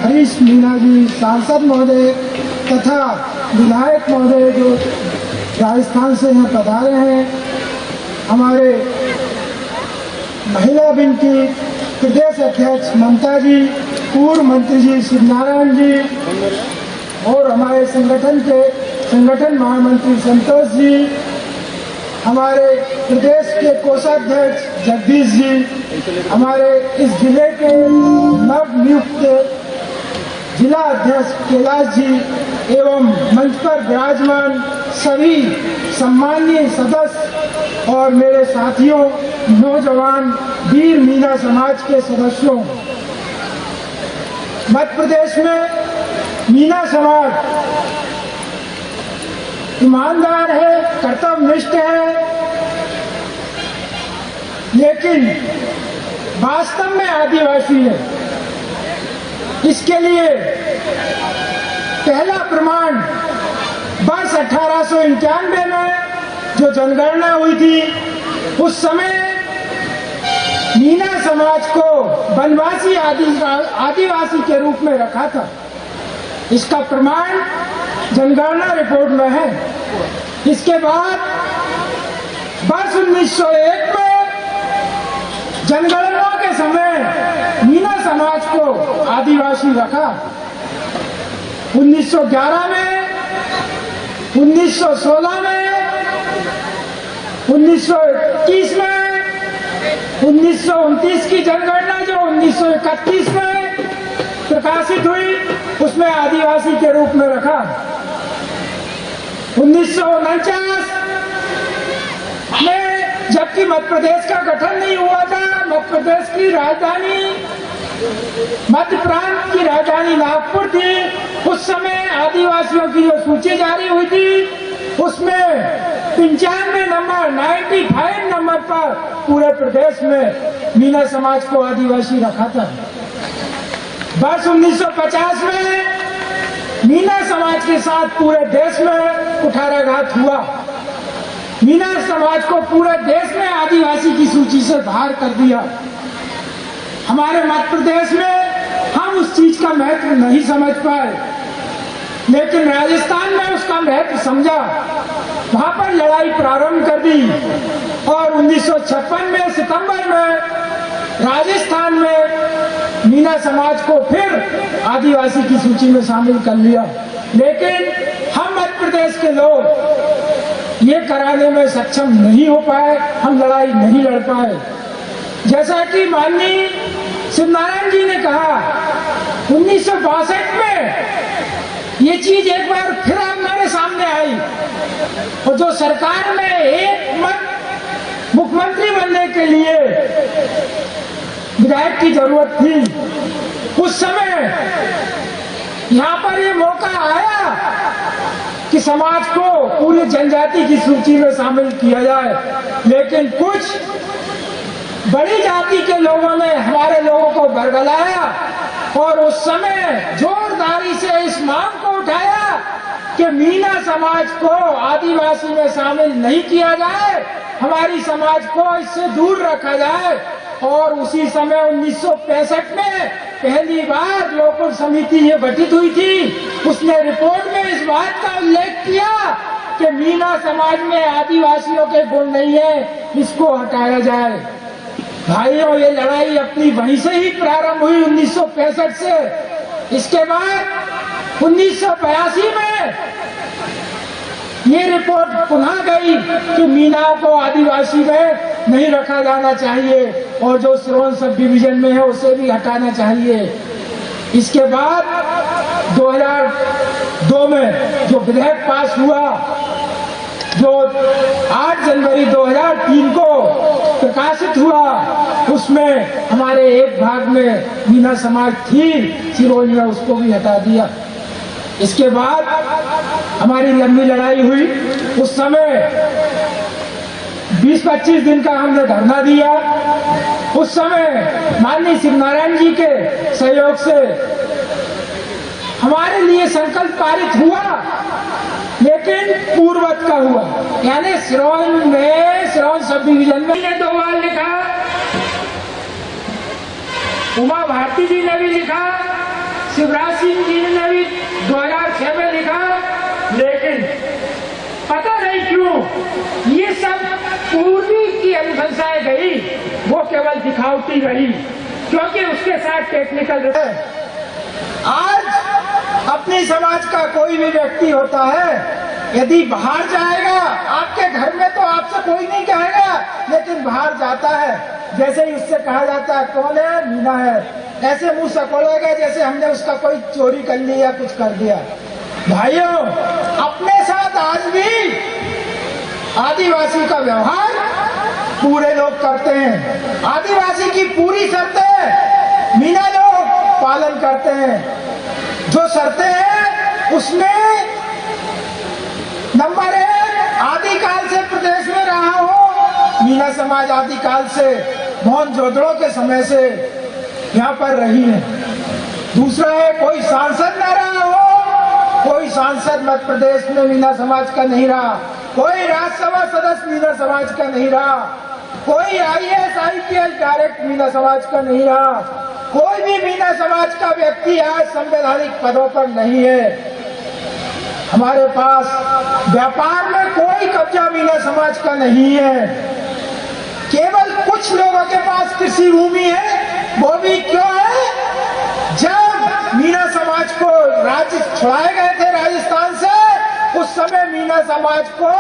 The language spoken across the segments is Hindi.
हरीश मीणा जी सांसद महोदय तथा विधायक महोदय जो राजस्थान से यहाँ पधारे हैं, हमारे महिला विंग की प्रदेश अध्यक्ष ममता जी, पूर्व मंत्री जी शिवनारायण जी और हमारे संगठन महामंत्री संतोष जी, हमारे प्रदेश के कोषाध्यक्ष जगदीश जी, हमारे इस जिले के नवनियुक्त जिला अध्यक्ष कैलाश जी एवं मंच पर विराजमान सभी सम्माननीय सदस्य और मेरे साथियों, नौजवान वीर मीणा समाज के सदस्यों। मध्य प्रदेश में मीणा समाज ईमानदार है, कर्तव्यनिष्ठ है, लेकिन वास्तव में आदिवासी है। इसके लिए पहला प्रमाण वर्ष 1891 में जो जनगणना हुई थी, उस समय मीणा समाज को वनवासी आदिवासी के रूप में रखा था। इसका प्रमाण जनगणना रिपोर्ट में है। इसके बाद वर्ष 1901 में जनगणना के समय मीणा समाज को आदिवासी रखा। 1911 में, 1916 में, 1921 में, 1929 की जनगणना जो 1931 में प्रकाशित हुई, उसमें आदिवासी के रूप में रखा। 1949 में, जबकि मध्य प्रदेश का गठन नहीं हुआ था, मध्य प्रदेश की राजधानी, मध्य प्रांत की राजधानी नागपुर थी, उस समय आदिवासियों की जो सूची जारी हुई थी, उसमें 95 नंबर, 95 नंबर पर पूरे प्रदेश में मीणा समाज को आदिवासी रखा था। वर्ष 1950 में मीणा समाज के साथ पूरे देश में कुठाराघात हुआ। मीणा समाज को पूरे देश में आदिवासी की सूची से बाहर कर दिया। हमारे मध्य प्रदेश में हम उस चीज का महत्व नहीं समझ पाए, लेकिन राजस्थान में उसका महत्व समझा। वहां पर लड़ाई प्रारंभ कर दी और 1956 में सितंबर में राजस्थान में मीणा समाज को फिर आदिवासी की सूची में शामिल कर लिया। लेकिन हम मध्य प्रदेश के लोग ये कराने में सक्षम नहीं हो पाए, हम लड़ाई नहीं लड़ पाए। जैसा कि माननीय शिवनारायण जी ने कहा, 1962 में ये चीज एक बार फिर हमारे सामने आई और जो सरकार में एक मत मुख्यमंत्री बनने के लिए विधायक की जरूरत थी, उस समय यहाँ पर ये मौका आया कि समाज को पूरी जनजाति की सूची में शामिल किया जाए, लेकिन कुछ बड़ी जाति के लोगों ने हमारे लोगों को बरगलाया और उस समय जोरदारी से इस मांग को उठाया कि मीणा समाज को आदिवासी में शामिल नहीं किया जाए, हमारी समाज को इससे दूर रखा जाए। और उसी समय 1965 में पहली बार लोकल समिति ये गठित हुई थी। उसने रिपोर्ट में इस बात का उल्लेख किया कि मीणा समाज में आदिवासियों के गुण नहीं है, इसको हटाया जाए। भाइयों, ये लड़ाई अपनी वहीं से ही प्रारंभ हुई 1965 से। इसके बाद 1982 में ये रिपोर्ट पुनः गई कि मीणाओं को आदिवासी में नहीं रखा जाना चाहिए और जो श्रवण सब डिवीजन में है उसे भी हटाना चाहिए। इसके बाद 2002 में जो विधेयक पास हुआ, जो 8 जनवरी 2003 को प्रकाशित हुआ, उसमें हमारे एक भाग में मीणा समाज थी, सिरोंज ने उसको भी हटा दिया। इसके बाद हमारी लंबी लड़ाई हुई। उस समय 20-25 दिन का हमने धरना दिया। उस समय माननीय शिवनारायण जी के सहयोग से हमारे लिए संकल्प पारित हुआ, लेकिन पूर्ववत का हुआ, यानी सिरोंज सब डिवीजन में 2 बार लिखा, उमा भारती जी ने भी लिखा, शिवराज सिंह जी ने भी 2006 में लिखा, लेकिन पता नहीं क्यों ये सब पूर्वी की अनुशंसाएं गई, वो केवल दिखावटी रही, क्योंकि उसके साथ टेक्निकल। आज अपने समाज का कोई भी व्यक्ति होता है, यदि बाहर जाएगा, आपके घर में तो आपसे कोई नहीं कहेगा, लेकिन बाहर जाता है, जैसे ही उससे कहा जाता है कौन है, मीना है, ऐसे मुंह सकोलेगा जैसे हमने उसका कोई चोरी कर ली या कुछ कर दिया। भाइयों, अपने साथ आज भी आदिवासी का व्यवहार पूरे लोग करते हैं। आदिवासी की पूरी शर्तें मीना लोग पालन करते हैं। जो शर्तें हैं उसमें नंबर 1, आदिकाल से प्रदेश में रहा हो। मीना समाज आदिकाल से, मोहनजोदड़ो के समय से यहाँ पर रही है। दूसरा है, कोई सांसद न रहा हो, कोई सांसद मध्य प्रदेश में मीना समाज का नहीं रहा, कोई राज्यसभा सदस्य मीना समाज का नहीं रहा, कोई IAS IPS डायरेक्ट मीना समाज का नहीं रहा, कोई भी मीना समाज का व्यक्ति आज संवैधानिक पदों पर नहीं है। हमारे पास व्यापार में कोई कब्जा मीना समाज का नहीं है। केवल कुछ लोगों के पास कृषि भूमि है, वो भी क्यों है? जब मीना समाज को राज्य छुड़ाए गए थे राजस्थान से, उस समय मीना समाज को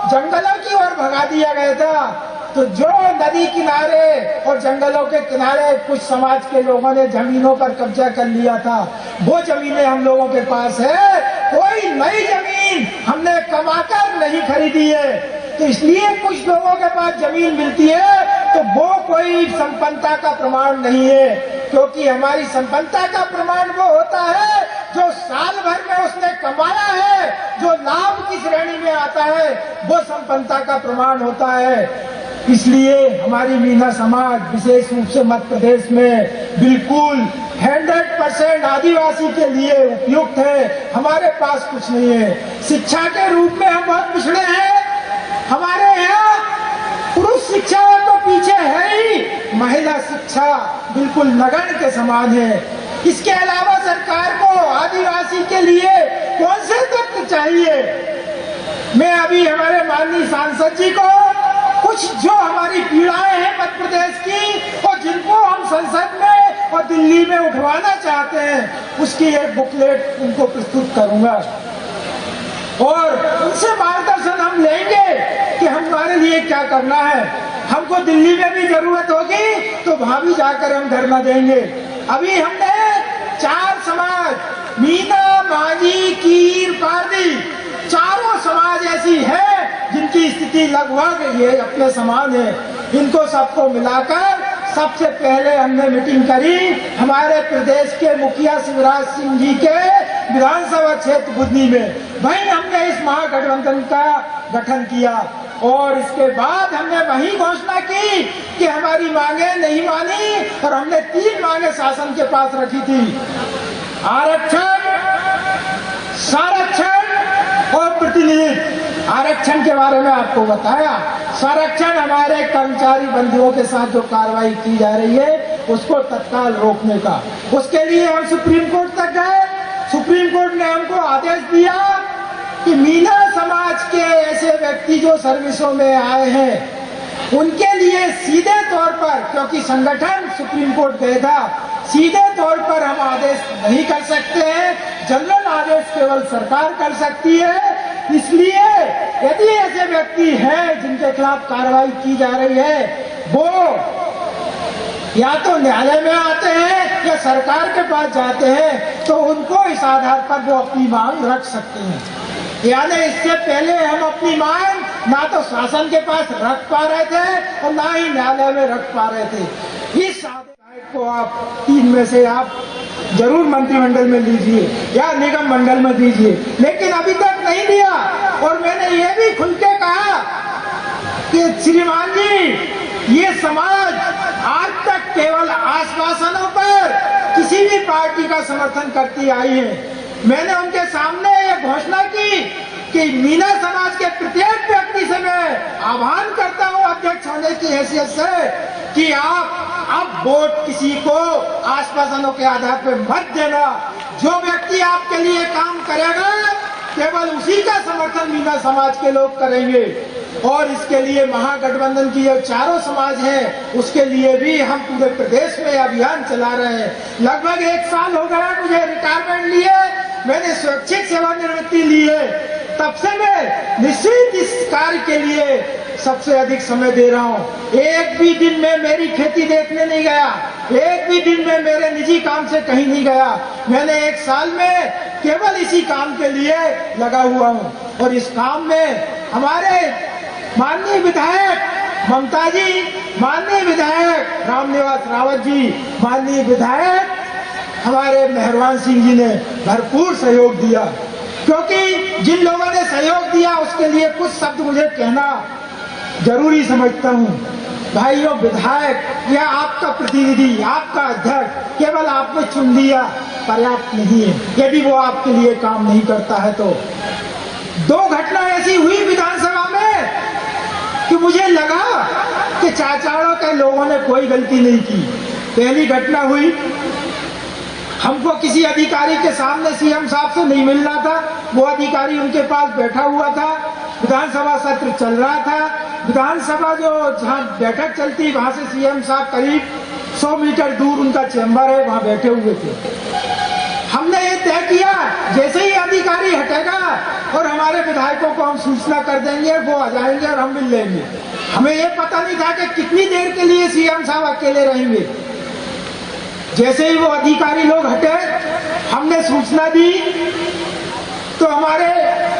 जंगलों की ओर भगा दिया गया था। तो जो नदी किनारे और जंगलों के किनारे कुछ समाज के लोगों ने जमीनों पर कब्जा कर लिया था, वो जमीनें हम लोगों के पास है। कोई नई जमीन हमने कमाकर नहीं खरीदी है। तो इसलिए कुछ लोगों के पास जमीन मिलती है तो वो कोई संपन्नता का प्रमाण नहीं है, क्योंकि हमारी संपन्नता का प्रमाण वो होता है जो साल भर में उसने कमाया है, जो लाभ की श्रेणी में आता है, वो संपन्नता का प्रमाण होता है। इसलिए हमारी मीना समाज विशेष रूप से मध्य प्रदेश में बिल्कुल 100% आदिवासी के लिए उपयुक्त है। हमारे पास कुछ नहीं है। शिक्षा के रूप में हम बहुत पिछड़े हैं। हमारे यहाँ पुरुष शिक्षा तो पीछे है ही, महिला शिक्षा बिल्कुल नगण्य के समान है। इसके अलावा सरकार को आदिवासी के लिए कौन से तत्व चाहिए? मैं अभी हमारे माननीय सांसद जी को कुछ जो हमारी पीड़ाएं हैं मध्य प्रदेश की और जिनको हम संसद में और दिल्ली में उठवाना चाहते हैं, उसकी एक बुकलेट उनको प्रस्तुत करूंगा और उनसे मार्गदर्शन हम लेंगे कि हमारे लिए क्या करना है। हमको दिल्ली में भी जरूरत होगी तो वहां भी जाकर हम धरना देंगे। अभी हमने 4 समाज, मीना, माझी, कीर, पारदी, चारों समाज ऐसी है जिनकी स्थिति लगभग ये अपने समान है। इनको सबको मिलाकर सबसे पहले हमने मीटिंग करी हमारे प्रदेश के मुखिया शिवराज सिंह जी के विधानसभा क्षेत्र बुधनी में। वहीं हमने इस महागठबंधन का गठन किया और इसके बाद हमने वही घोषणा की कि हमारी मांगे नहीं मानी और हमने 3 मांगे शासन के पास रखी थी। आरक्षण, संरक्षण और प्रतिनिधित्व। आरक्षण के बारे में आपको बताया। संरक्षण हमारे कर्मचारी बंधुओं के साथ जो कार्रवाई की जा रही है उसको तत्काल रोकने का, उसके लिए हम सुप्रीम कोर्ट तक गए। सुप्रीम कोर्ट ने हमको आदेश दिया कि मीना समाज के ऐसे व्यक्ति जो सर्विसों में आए हैं उनके लिए सीधे तौर पर, क्योंकि संगठन सुप्रीम कोर्ट गया था, सीधे तौर पर हम आदेश नहीं कर सकते हैं। जनरल आदेश केवल सरकार कर सकती है। इसलिए यदि ऐसे व्यक्ति हैं जिनके खिलाफ कार्रवाई की जा रही है, वो या तो न्यायालय में आते हैं या सरकार के पास जाते हैं, तो उनको इस आधार पर वो अपनी मांग रख सकते हैं। यानी इससे पहले हम अपनी मांग ना तो शासन के पास रख पा रहे थे और ना ही न्यायालय में रख पा रहे थे। इस आदेश को आप 3 में से आप जरूर मंत्रिमंडल में लीजिए या निगम मंडल में दीजिए, लेकिन अभी तक नहीं दिया। और मैंने ये भी खुल के कहा कि श्रीमान जी, ये समाज आज तक केवल आश्वासनों पर किसी भी पार्टी का समर्थन करती आई है। मैंने उनके सामने ये घोषणा की कि मीना समाज के प्रत्येक व्यक्ति से मैं आह्वान करता हूं अध्यक्ष होने की हैसियत से कि आप अब वोट किसी को आश्वासनों के आधार पर मत देना। जो व्यक्ति आपके लिए काम करेगा केवल उसी का समर्थन मीना समाज के लोग करेंगे। और इसके लिए महागठबंधन की जो चारों समाज हैं उसके लिए भी हम पूरे प्रदेश में अभियान चला रहे हैं। लगभग 1 साल हो गया मुझे रिटायरमेंट लिए, मैंने स्वैच्छिक सेवानिवृत्ति ली है, तब से मैं निश्चित इस कार्य के लिए सबसे अधिक समय दे रहा हूँ। एक भी दिन में मेरी खेती देखने नहीं गया, एक भी दिन में मेरे निजी काम से कहीं नहीं गया। मैंने 1 साल में केवल इसी काम के लिए लगा हुआ हूँ। और इस काम में हमारे माननीय विधायक ममता जी, माननीय विधायक रामनिवास रावत जी, माननीय विधायक हमारे मेहरबान सिंह जी ने भरपूर सहयोग दिया। क्योंकि जिन लोगों ने सहयोग दिया उसके लिए कुछ शब्द मुझे कहना जरूरी समझता हूँ। भाइयों, विधायक या आपका प्रतिनिधि, आपका अध्यक्ष केवल आपने चुन लिया पर्याप्त नहीं है, यदि वो आपके लिए काम नहीं करता है तो। 2 घटना ऐसी हुई विधानसभा में कि मुझे लगा कि चाचाड़ों के लोगों ने कोई गलती नहीं की। पहली घटना हुई, हमको किसी अधिकारी के सामने सीएम साहब से नहीं मिलना था, वो अधिकारी उनके पास बैठा हुआ था, विधानसभा सत्र चल रहा था। विधानसभा जो जहाँ बैठक चलती वहां से सीएम साहब करीब 100 मीटर दूर उनका चैम्बर है, वहां बैठे हुए थे। हमने ये तय किया जैसे ही अधिकारी हटेगा और हमारे विधायकों को हम सूचना कर देंगे, वो आ जाएंगे और हम मिल लेंगे। हमें ये पता नहीं था कि कितनी देर के लिए सीएम साहब अकेले रहेंगे। जैसे ही वो अधिकारी लोग हटे, हमने सूचना दी तो हमारे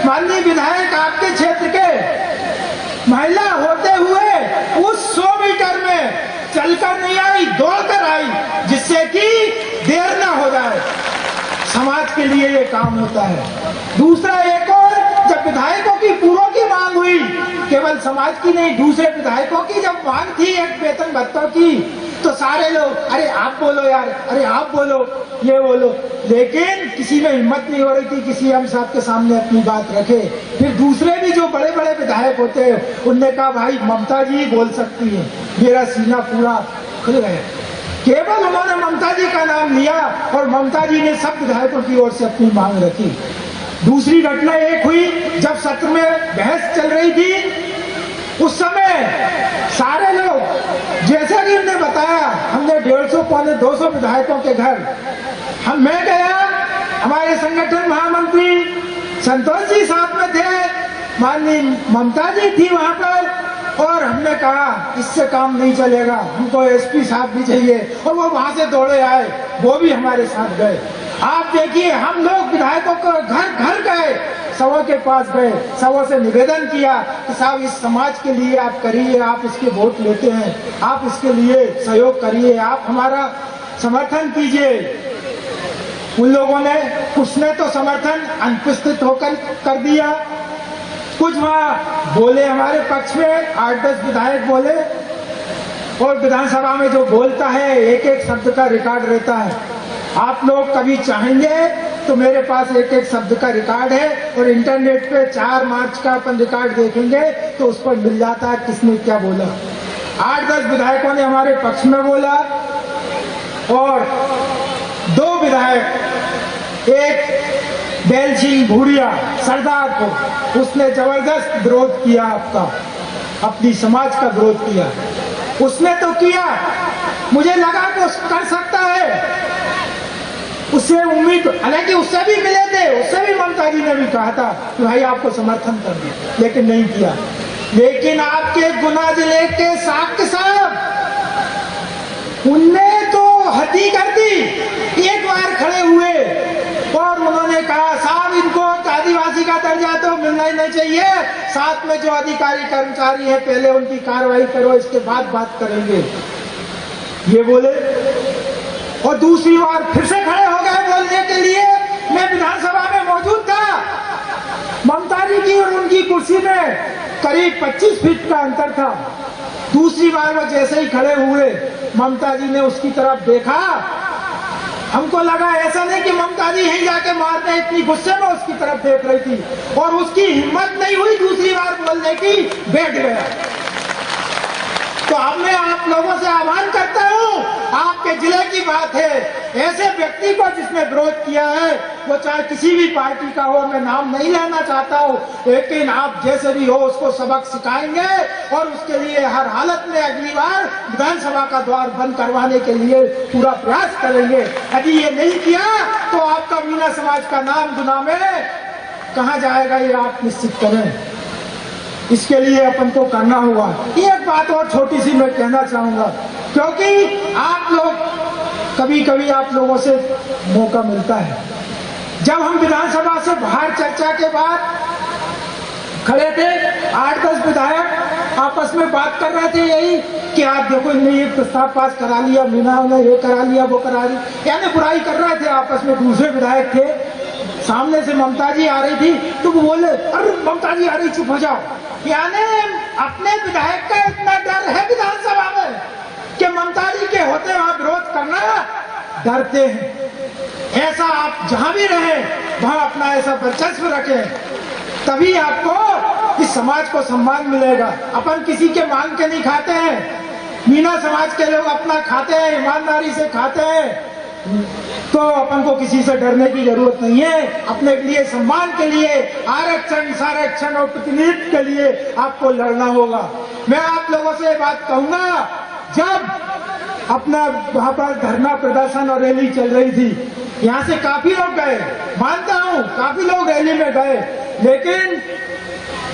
माननीय विधायक आपके क्षेत्र के महिला होते हुए उस 100 मीटर में चलकर नहीं आई, दौड़कर आई, जिससे कि देर ना हो जाए। समाज के लिए ये काम होता है। दूसरा एक और, जब विधायकों की पूर्व की मांग हुई, केवल समाज की नहीं दूसरे विधायकों की जब मांग थी एक वेतन भत्तों की, तो सारे लोग अरे आप बोलो यार, अरे आप बोलो, ये बोलो, लेकिन किसी में हिम्मत नहीं हो रही थी किसी हम साहब के सामने अपनी बात रखे। फिर दूसरे भी जो बड़े बड़े विधायक होते हैं उनने कहा भाई ममता जी बोल सकती है। मेरा सीना पूरा खुल गया। केवल उन्होंने ममता जी का नाम लिया और ममता जी ने सब विधायकों की ओर से अपनी मांग रखी। दूसरी घटना एक हुई, जब सत्र में बहस चल रही थी उस समय सारे लोग, जैसा कि हमने बताया, हमने 150 पौने 200 विधायकों के घर मैं गया, हमारे संगठन महामंत्री संतोष जी साथ में थे, माननीय ममता जी थी वहां पर, और हमने कहा इससे काम नहीं चलेगा, हमको एसपी साहब भी चाहिए। और वो वहां से दौड़े आए, वो भी हमारे साथ गए। आप देखिए, हम लोग विधायकों को घर घर गए, सभा के पास गए, सभा से निवेदन किया कि साहब इस समाज के लिए आप करिए, आप इसके वोट लेते हैं, आप इसके लिए सहयोग करिए, आप हमारा समर्थन कीजिए। उन लोगों ने, कुछ ने तो समर्थन अनुपस्थित होकर कर दिया, कुछ वहां बोले हमारे पक्ष में, 8-10 विधायक बोले। और विधानसभा में जो बोलता है एक एक शब्द का रिकॉर्ड रहता है। आप लोग कभी चाहेंगे तो मेरे पास एक एक शब्द का रिकॉर्ड है, और इंटरनेट पे 4 मार्च का अपन रिकॉर्ड देखेंगे तो उस पर मिल जाता है किसने क्या बोला। 8-10 विधायकों ने हमारे पक्ष में बोला, और 2 विधायक, एक बैल सिंह भूरिया सरदारपुर, उसने जबरदस्त विरोध किया, आपका अपनी समाज का विरोध किया। उसने तो किया, मुझे लगा कि कर सकता है, उससे उम्मीद, हालांकि उससे भी मिले थे, उससे भी ममता जी ने भी कहा था कि भाई आपको समर्थन कर दे, लेकिन नहीं किया। लेकिन आपके गुना जिले के साक्य साहब, उनने तो हदी कर दी। एक बार खड़े हुए और उन्होंने कहा साहब इनको आदिवासी का दर्जा तो मिलना ही नहीं चाहिए, साथ में जो अधिकारी कर्मचारी है पहले उनकी कार्रवाई करो, इसके बाद बात करेंगे, ये बोले। और दूसरी बार फिर से खड़े हो गए बोलने के लिए। मैं विधानसभा में मौजूद था, ममता जी की और उनकी कुर्सी में करीब 25 फीट का अंतर था। दूसरी बार वो जैसे ही खड़े हुए, ममता जी ने उसकी तरफ देखा, हमको लगा ऐसा नहीं कि ममता जी यहीं जाके मारते, इतनी गुस्से में उसकी तरफ देख रही थी, और उसकी हिम्मत नहीं हुई दूसरी बार बोलने की, बैठ गया। तो अब मैं आप लोगों से आह्वान करता हूं, आपके जिले की बात है, ऐसे व्यक्ति को जिसने विरोध किया है, वो चाहे किसी भी पार्टी का हो, मैं नाम नहीं लेना चाहता हूं, लेकिन आप जैसे भी हो उसको सबक सिखाएंगे और उसके लिए हर हालत में अगली बार विधानसभा का द्वार बंद करवाने के लिए पूरा प्रयास करेंगे। यदि ये नहीं किया तो आपका मीना समाज का नाम गुना में कहां जाएगा ये आप निश्चित करें। इसके लिए अपन को करना होगा। एक बात और छोटी सी मैं कहना चाहूंगा, क्योंकि आप लोग कभी कभी आप लोगों से मौका मिलता है, जब हम विधानसभा से बाहर चर्चा के बाद खड़े थे, 8-10 विधायक आपस में बात कर रहे थे यही कि आप देखो इन्हें ये प्रस्ताव पास करा लिया, मीना ने ये करा लिया, वो करा लिया, यानी बुराई कर रहे थे आपस में। दूसरे विधायक थे, सामने से ममता जी आ रही थी तो वो बोले, अरे ममता जी आ रही, चुप हो जाओ। यानी अपने विधायक का इतना डर है विधानसभा में कि ममता जी के होते वहां विरोध करना डरते हैं। ऐसा आप जहां भी रहे वहां अपना ऐसा वर्चस्व रखें, तभी आपको इस समाज को सम्मान मिलेगा। अपन किसी के मांग के नहीं खाते हैं, मीना समाज के लोग अपना खाते हैं, ईमानदारी से खाते हैं, तो अपन को किसी से डरने की जरूरत नहीं है। अपने लिए सम्मान के लिए, आरक्षण संरक्षण और प्रतिनिधित्व के लिए आपको लड़ना होगा। मैं आप लोगों से बात कहूंगा, जब अपना वहां पर धरना प्रदर्शन और रैली चल रही थी, यहाँ से काफी लोग गए, मानता हूँ काफी लोग रैली में गए, लेकिन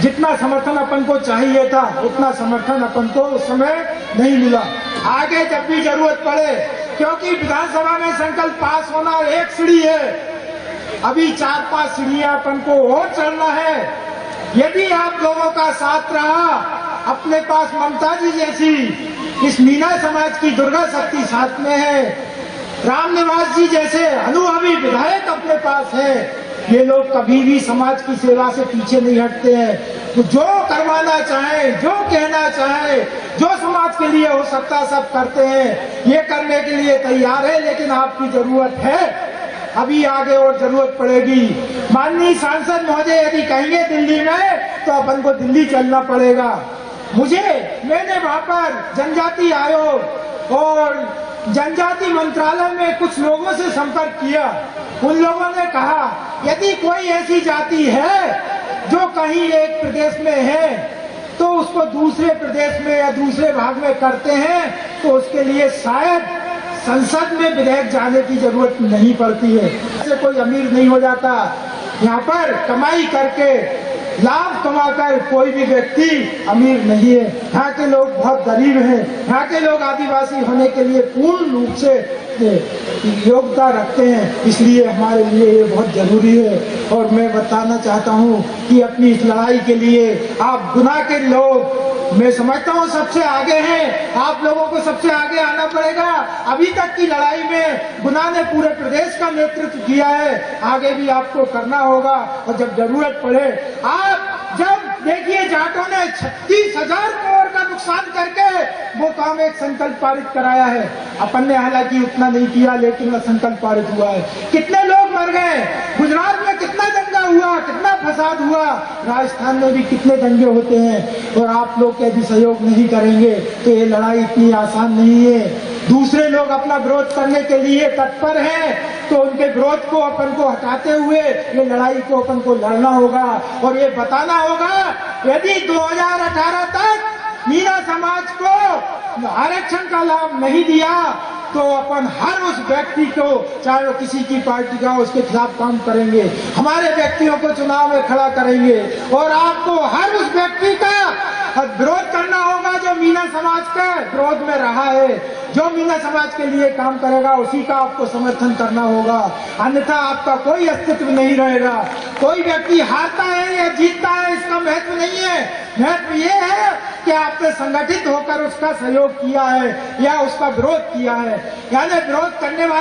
जितना समर्थन अपन को चाहिए था उतना समर्थन अपन को उस समय नहीं मिला। आगे जब भी जरूरत पड़े, क्योंकि विधानसभा में संकल्प पास होना एक सीढ़ी है, अभी 4-5 सीढ़ियां अपन को और चढ़ना है। यदि आप लोगों का साथ रहा, अपने पास ममता जी जैसी इस मीना समाज की दुर्गा शक्ति साथ में है, रामनिवास जी जैसे अनुभवी विधायक अपने पास है, ये लोग कभी भी समाज की सेवा से पीछे नहीं हटते हैं। तो जो करवाना चाहे, जो कहना चाहे, जो समाज के लिए हो सकता सब करते हैं, ये करने के लिए तैयार है। लेकिन आपकी जरूरत है, अभी आगे और जरूरत पड़ेगी। माननीय सांसद महोदय यदि कहेंगे दिल्ली में, तो अपन को दिल्ली चलना पड़ेगा। मैंने वहां पर जनजाति आयोग और जनजाति मंत्रालय में कुछ लोगों से संपर्क किया। उन लोगों ने कहा, यदि कोई ऐसी जाति है जो कहीं एक प्रदेश में है तो उसको दूसरे प्रदेश में या दूसरे भाग में करते हैं, तो उसके लिए शायद संसद में विधेयक जाने की जरूरत नहीं पड़ती है। ऐसे कोई अमीर नहीं हो जाता। यहाँ पर कमाई करके, लाभ कमाकर कोई भी व्यक्ति अमीर नहीं है। यहाँ के लोग बहुत गरीब हैं। यहाँ के लोग आदिवासी होने के लिए पूर्ण रूप से योग्यता रखते हैं, इसलिए हमारे लिए ये बहुत जरूरी है। और मैं बताना चाहता हूँ कि अपनी इस लड़ाई के लिए आप गुना के लोग, मैं समझता हूँ सबसे आगे हैं, आप लोगों को सबसे आगे आना पड़ेगा। अभी तक की लड़ाई में गुना ने पूरे प्रदेश का नेतृत्व किया है, आगे भी आपको करना होगा। और जब जरूरत पड़े, आप जब देखिए जाटों ने 36,000 करोड़ का नुकसान करके वो काम एक संकल्प पारित कराया है। अपन ने हालांकि उतना नहीं किया, लेकिन वह संकल्प पारित हुआ है। कितने लोग मर गए, गुजरात में कितना दंगा हुआ, कितना फसाद हुआ, राजस्थान में भी कितने दंगे होते हैं। और आप लोग यदि सहयोग नहीं करेंगे तो ये लड़ाई इतनी आसान नहीं है। दूसरे लोग अपना विरोध करने के लिए तत्पर हैं, तो उनके विरोध को अपन को हटाते हुए ये लड़ाई को अपन को लड़ना होगा। और ये बताना होगा, यदि 2018 तक मीना समाज को आरक्षण का लाभ नहीं दिया, तो अपन हर उस व्यक्ति को, चाहे वो किसी की पार्टी का, उसके खिलाफ काम करेंगे। हमारे व्यक्तियों को चुनाव में खड़ा करेंगे और आपको हर उस व्यक्ति का विरोध करना होगा जो मीना समाज के विरोध में रहा है। जो मीना समाज के लिए काम करेगा उसी का आपको समर्थन करना होगा, अन्यथा आपका कोई अस्तित्व नहीं रहेगा। कोई व्यक्ति हारता है या जीतता है, इसका महत्व नहीं है। महत्व ये है कि आपने संगठित होकर उसका सहयोग किया है या उसका विरोध किया है। यानी विरोध करने वाले